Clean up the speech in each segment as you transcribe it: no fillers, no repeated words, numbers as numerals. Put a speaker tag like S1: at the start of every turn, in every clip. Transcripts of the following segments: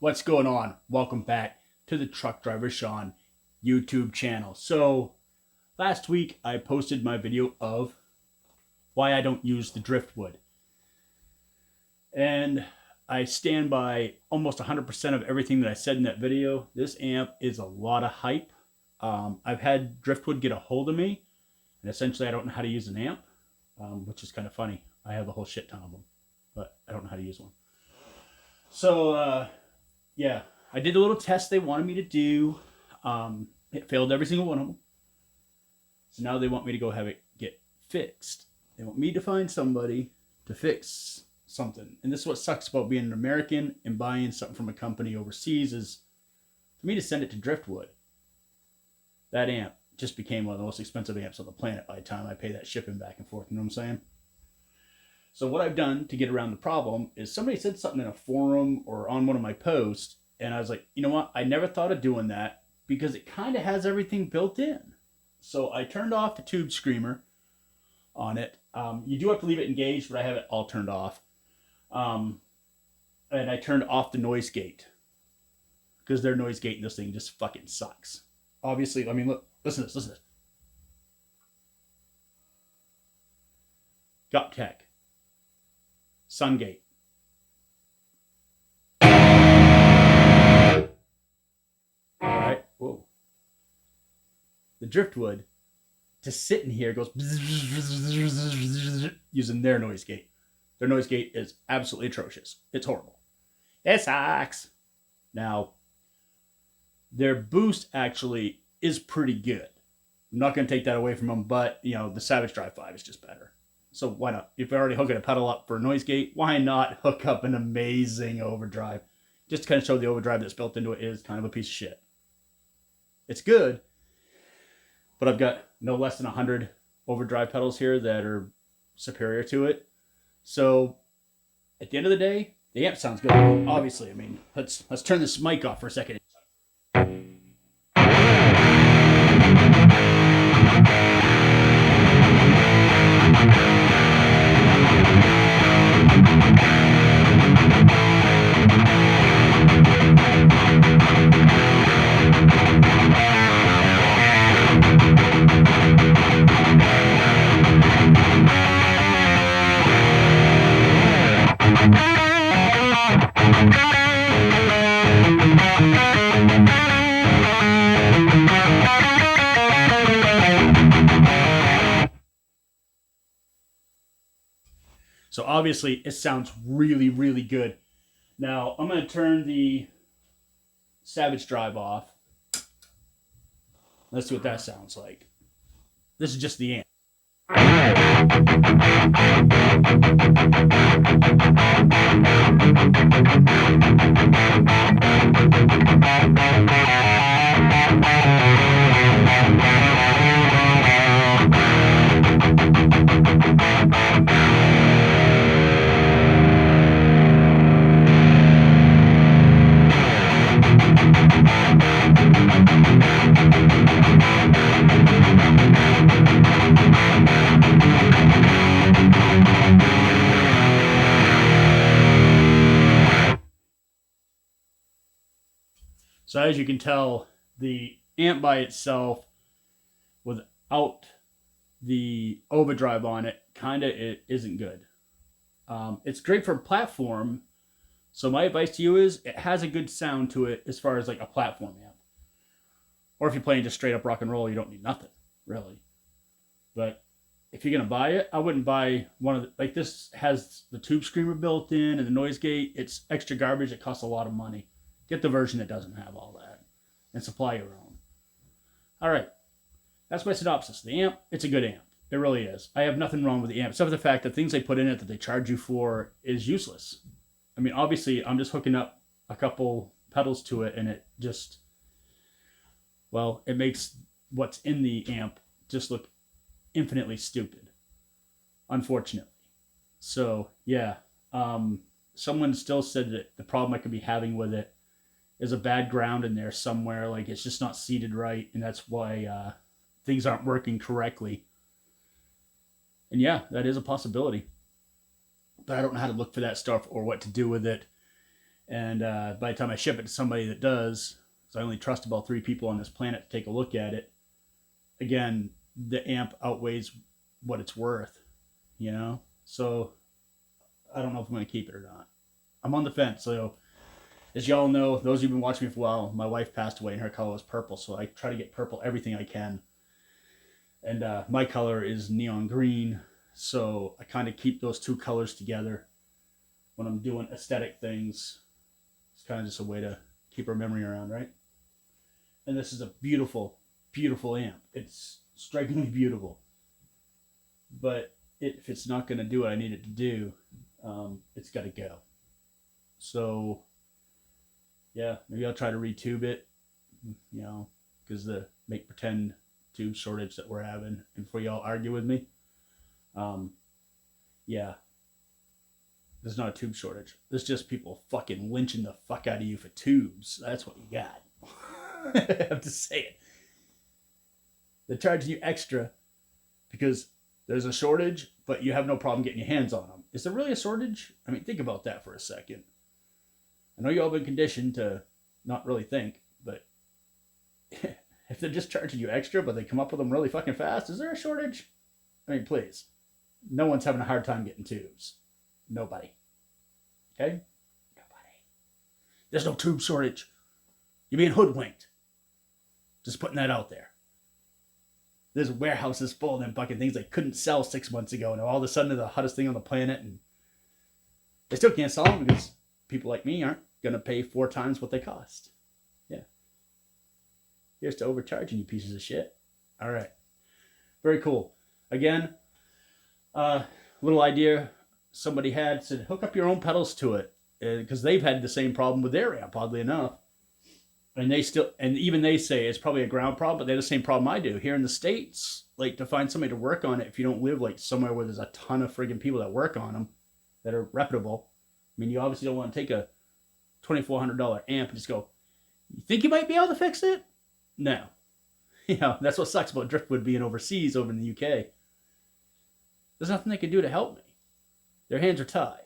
S1: What's going on? Welcome back to the Truck Driver S.U.N YouTube channel. So last week I posted my video of why I don't use the Driftwood. And I stand by almost 100% of everything that I said in that video. This amp is a lot of hype. I've had Driftwood get a hold of me, and essentially I don't know how to use an amp, which is kind of funny. I have a whole shit ton of them, but I don't know how to use one. So, yeah, I did a little test they wanted me to do. It failed every single one of them. So now they want me to go have it get fixed. They want me to find somebody to fix something. And this is what sucks about being an American and buying something from a company overseas is for me to send it to Driftwood. That amp just became one of the most expensive amps on the planet by the time I pay that shipping back and forth. You know what I'm saying? So what I've done to get around the problem is somebody said something in a forum or on one of my posts, and I was like, you know what? I never thought of doing that because it kind of has everything built in. So I turned off the tube screamer on it. You do have to leave it engaged, but I have it all turned off. And I turned off the noise gate because their noise gate in this thing just fucking sucks. Obviously, I mean, look, listen to this, listen to this. Gut Tech. Sun gate. Alright, whoa. The Driftwood, just sitting here, goes using their noise gate. Their noise gate is absolutely atrocious. It's horrible. It sucks. Now, their boost actually is pretty good. I'm not going to take that away from them, but, you know, the Savage Drive 5 is just better. So why not? If you're already hooking a pedal up for a noise gate, why not hook up an amazing overdrive? Just to kind of show the overdrive that's built into it is kind of a piece of shit. It's good, but I've got no less than 100 overdrive pedals here that are superior to it. So at the end of the day, the amp sounds good. Obviously, I mean, let's turn this mic off for a second. So obviously it sounds really, really good. Now I'm going to turn the Savage Drive off. Let's see what that sounds like. This is just the amp. So as you can tell, the amp by itself, without the overdrive on it, it isn't good. It's great for a platform. So my advice to you is it has a good sound to it as far as like a platform amp. Or if you're playing just straight up rock and roll, you don't need nothing, really. But if you're going to buy it, I wouldn't buy one of the, like this has the tube screamer built in and the noise gate. It's extra garbage. It costs a lot of money. Get the version that doesn't have all that and supply your own. All right. That's my synopsis. The amp, it's a good amp. It really is. I have nothing wrong with the amp, except for the fact that things they put in it that they charge you for is useless. I mean, obviously, I'm just hooking up a couple pedals to it, and it just, well, it makes what's in the amp just look infinitely stupid, unfortunately. So, yeah. Someone still said that the problem I could be having with it is a bad ground in there somewhere. Like it's just not seated right, and that's why things aren't working correctly. And yeah, that is a possibility. But I don't know how to look for that stuff or what to do with it. And by the time I ship it to somebody that does, because I only trust about 3 people on this planet to take a look at it, again, the amp outweighs what it's worth, you know? So I don't know if I'm going to keep it or not. I'm on the fence. So as y'all know, those who've been watching me for a while, my wife passed away and her color was purple. So I try to get purple everything I can. And my color is neon green. So I kind of keep those 2 colors together when I'm doing aesthetic things. It's kind of just a way to keep our memory around, right? And this is a beautiful, beautiful amp. It's strikingly beautiful. But if it's not going to do what I need it to do, it's got to go. So, yeah, maybe I'll try to retube it, you know, because the make pretend tube shortage that we're having, and before y'all argue with me, yeah, there's not a tube shortage. There's just people fucking lynching the fuck out of you for tubes. That's what you got. I'm just saying. They're charging you extra because there's a shortage, but you have no problem getting your hands on them. Is there really a shortage? I mean, think about that for a second. I know you all been conditioned to not really think, but if they're just charging you extra, but they come up with them really fucking fast, is there a shortage? I mean, please. No one's having a hard time getting tubes. Nobody. Okay? Nobody. There's no tube shortage. You're being hoodwinked. Just putting that out there. There's warehouses full of them fucking things they couldn't sell 6 months ago, and all of a sudden they're the hottest thing on the planet, and they still can't sell them because people like me aren't going to pay 4 times what they cost. Yeah. Here's to overcharging, you pieces of shit. All right. Very cool. Again, little idea somebody had said, hook up your own pedals to it, because they've had the same problem with their amp, oddly enough. And even they say it's probably a ground problem, but they have the same problem I do. Here in the States, like, to find somebody to work on it, if you don't live like somewhere where there's a ton of friggin' people that work on them that are reputable, I mean, you obviously don't want to take a $2,400 amp and just go, you think you might be able to fix it? No. You know, that's what sucks about Driftwood being overseas over in the UK. There's nothing they can do to help me. Their hands are tied.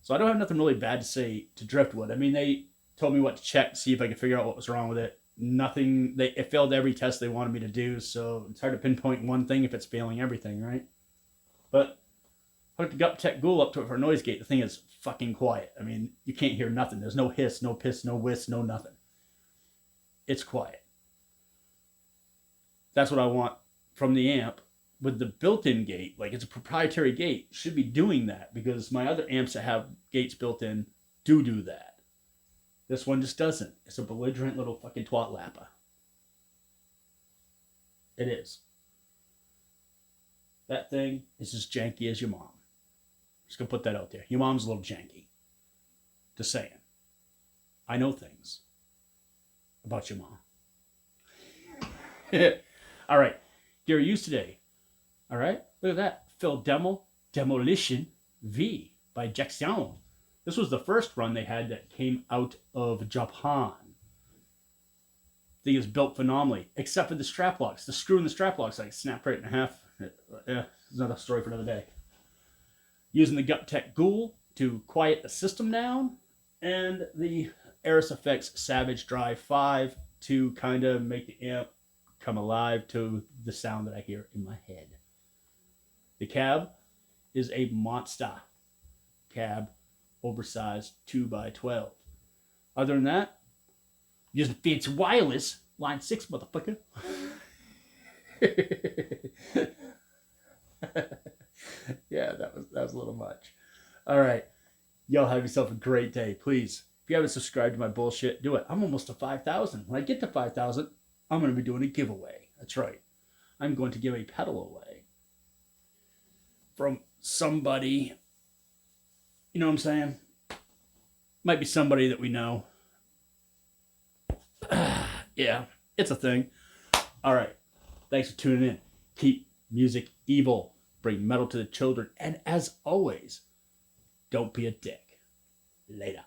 S1: So I don't have nothing really bad to say to Driftwood. I mean, they told me what to check to see if I could figure out what was wrong with it. Nothing. It failed every test they wanted me to do, so it's hard to pinpoint one thing if it's failing everything, right? But hooked the GupTech Ghoul up to it for a noise gate. The thing is fucking quiet. I mean, you can't hear nothing. There's no hiss, no piss, no whiss, no nothing. It's quiet. That's what I want from the amp. With the built-in gate, like, it's a proprietary gate, should be doing that, because my other amps that have gates built in do that. This one just doesn't. It's a belligerent little fucking twat lapper. It is. That thing is as janky as your mom. Just gonna put that out there. Your mom's a little janky. Just saying. I know things about your mom. All right. Gear use today. All right. Look at that. Phil Demolition V by S.U.N. This was the first run they had that came out of Japan. Thing is built phenomenally, except for the strap locks. The screw in the strap locks like snapped right in half. Yeah, it's another story for another day. Using the GupTech Ghoul to quiet the system down, and the Aris Effects Savage Drive 5 to kind of make the amp come alive to the sound that I hear in my head. The cab is a monster cab. Oversized 2x12. Other than that, using fancy wireless, line 6, motherfucker. Yeah, that was a little much. All right, y'all have yourself a great day. Please, if you haven't subscribed to my bullshit, do it. I'm almost to 5,000. When I get to 5,000, I'm going to be doing a giveaway. That's right. I'm going to give a pedal away from somebody. You know what I'm saying? Might be somebody that we know. Yeah, it's a thing. All right. Thanks for tuning in. Keep music evil. Bring metal to the children. And as always, don't be a dick. Later.